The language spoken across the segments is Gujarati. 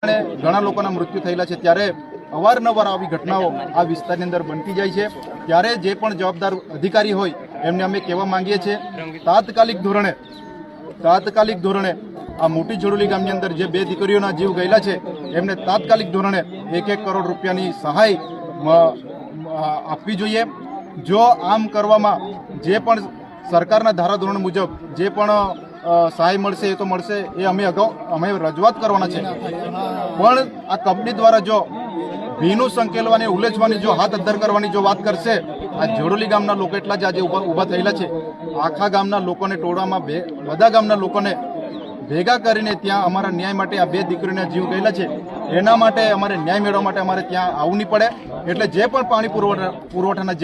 ઘણા લોકોના મૃત્યુ થયેલા છે ત્યારે અવારનવાર આવી ઘટનાઓ આ વિસ્તારની અંદર બનતી જાય છે। ત્યારે જે પણ જવાબદાર અધિકારી હોય એમને અમે કહેવા માંગીએ છીએ તાત્કાલિક ધોરણે આ મોટી જોડોલી ગામની અંદર જે 2 દીકરીઓના જીવ ગયેલા છે એમને તાત્કાલિક ધોરણે 1-1 કરોડ રૂપિયાની સહાય આપવી જોઈએ। જો આમ કરવામાં જે પણ સરકારના ધારાધોરણ મુજબ જે પણ સહાય મળશે એ તો મળશે, એ અમે રજૂઆત કરવાના છે। પણ આ કંપની દ્વારા જો ભીનું સંકેલવાની ઉલેચવાની જો હાથ અદ્ધર કરવાની જો વાત કરશે, આ જોડોલી ગામના લોકો એટલા જ આજે ઊભા થયેલા છે। આખા ગામના લોકોને ટોળામાં બધા ગામના લોકોને ભેગા કરીને ત્યાં અમારા ન્યાય માટે આ 2 દીકરીઓના જીવ ગયેલા છે એના માટે અમારે ન્યાય મેળવવા માટે અમારે ત્યાં આવવું નહીં પડે। એટલે જે પણ પાણી પુરવઠાના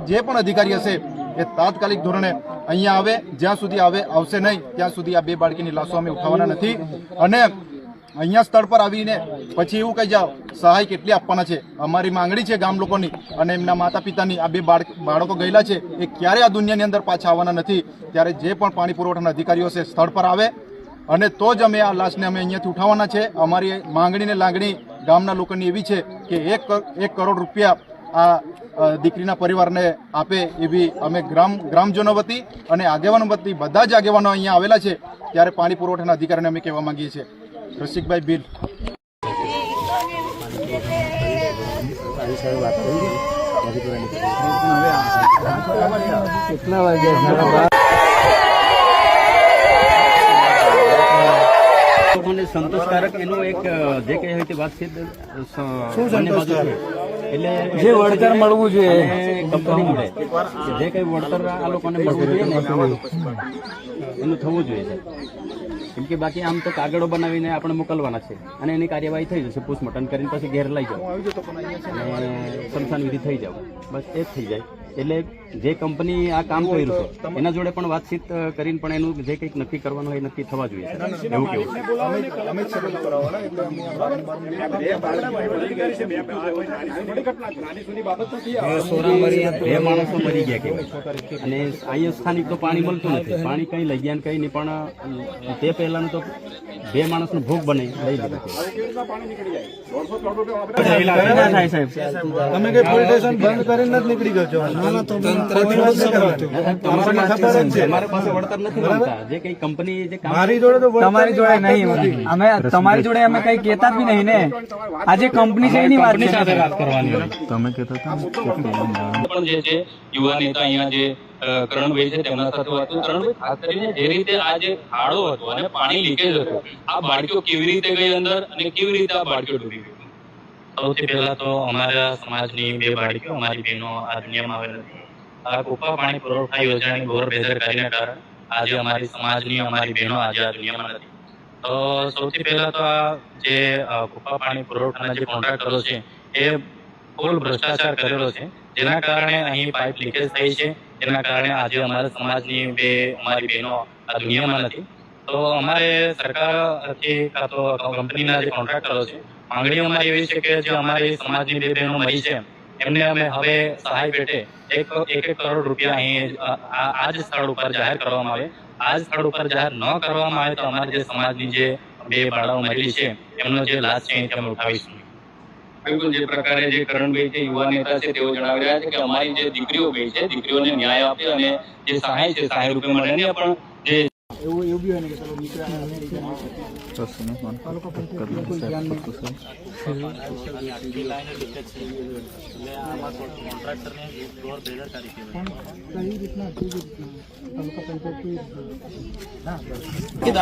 જે પણ અધિકારી હશે એ તાત્કાલિક ધોરણે અહીંયા આવે, જ્યાં સુધી આવશે નહીં ત્યાં સુધી આ 2 બાળકીની લાશો અમે ઉઠાવવાના નથી। અને અહીંયા સ્થળ પર આવીને પછી એવું કહી જાઓ સહાય કેટલી આપવાના છે, અમારી માંગણી છે ગામ લોકોની અને એમના માતા પિતાની। આ 2 બાળકો ગયેલા છે એ ક્યારે આ દુનિયાની અંદર પાછા આવવાના નથી। ત્યારે જે પણ પાણી પુરવઠાના અધિકારીઓ છે સ્થળ પર આવે અને તો જ અમે આ લાશને અમે અહીંયાથી ઉઠાવવાના છે। અમારી માંગણી ને લાગણી ગામના લોકોની એવી છે કે 1 કરોડ રૂપિયા આ દીકરીના પરિવારને આપે એવી અમે ગ્રામજનો વતી અને આગેવાનો વતી બધા જ આગેવાનો અહીંયા આવેલા છે ત્યારે પાણી પુરવઠાના અધિકારીને અમે કહેવા માંગીએ છીએ। રસિકભાઈ બિલ કેટલા વાગ્યા સંતોષકારક એનો એક જે કઈ હોય તે વાતચીત એટલે જે વળતર મળવું જોઈએ કંપની મળે, જે કઈ વળતર આ લોકોને મળવું જોઈએ એનું થવું જોઈએ, કેમ કે બાકી આમ તો કાગળો બનાવીને આપણે મોકલવાના છે અને એની કાર્યવાહી થઈ જશે, પોસ્ટમોર્ટમ કરીને પછી ઘેર લઈ જાવ અને સ્મશાન વિધિ થઈ જાવ, બસ એ જ થઈ જાય। એટલે જે કંપની આ કામ કર્યું છે એના જોડે પણ વાતચીત કરીને પણ એનું જે કંઈક નક્કી કરવાનું હોય એ નક્કી થવા જોઈએ, એવું કેવું બે માણસો મરી ગયા કહેવાય અને અહીંયા સ્થાનિક તો પાણી મળતું નથી, પાણી કઈ લઈ ગયા કઈ નહીં, પણ તે પહેલાનું તો 2 માણસનો ભોગ બને લઈ લીધું। તમે કઈ પોલીસ સ્ટેશન બંધ કરીને જ નીકળી ગયો છો? તમારી જોડે નહીં, અમે તમારી જોડે અમે કઈ કહેતા જ નહીં ને, આજે કંપની છે એની વાત કરવાની। તમે કહેતા હતા પણ જે છે યુવા નેતા અહીંયા જે કરણભાઈ છે તેમના સાથે વાત કરું। કરણભાઈ, ખાસ કરીને જે રીતે આ જે ખાડો હતો અને પાણી લીકેજ હતું, આ બાળકીઓ કેવી રીતે ગઈ અંદર અને કેવી રીતે આ બાળકીઓ ડૂબી ગઈ? સૌથી પહેલા તો અમારા સમાજની 2 બાળકીઓ, અમારી બહેનો આ દુનિયામાં આવેલ હતી। આ કુપા પાણી પુરવઠા યોજનાની ઘોર બેદરકારીને કારણે આજે અમારી સમાજની અમારી બહેનો આજે આ દુનિયામાં નથી। તો સૌથી પહેલા તો આ જે કુપા પાણી પુરવઠાના જે કોન્ટ્રાક્ટરો છે એ ફૂલ ભ્રષ્ટાચાર કરેલો છે, જેના કારણે અહીં પાઇપ લીકેજ થઈ છે, જેના કારણે આજે અમારા સમાજની અમારી બહેનો આ દુનિયામાં નથી। તો અમારે સરકારથી કાં તો કંપનીના જે કોન્ટ્રાક્ટરો છે, માંગણી અમારી એવી છે કે જે અમારી સમાજની 2 બહેનો મરી છે એમને અમે હવે સહાય પેટે 1 કરોડ રૂપિયા અહીં આ જ સ્થળ ઉપર જાહેર કરવામાં આવે। આ જ સ્થળ ઉપર જાહેર ન કરવામાં આવે તો અમારી જે સમાજની જે 2 બાળાઓ મરેલી છે એમનો જે લાશ છે અમે ઉઠાવીશું। બિલકુલ, જે પ્રકારે જે કરણભાઈ છે યુવા નેતા છે તેઓ જણાવી રહ્યા છે કે અમારી જે દીકરીઓ ગઈ છે દીકરીઓને ન્યાય આપે અને જે સહાય છે સહાય રૂપે મળે ને, પણ જે એવું બી હોય ને કે ચલો દીકરા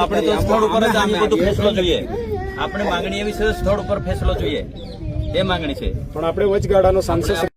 આપણે તો સ્થળ ઉપર જ આમ બધું ફેસલો જોઈએ, આપણે માંગણી એવી છે સ્થળ ઉપર ફેસલો જોઈએ, એ માંગણી છે, પણ આપણે વચગાળાનો સાંસદ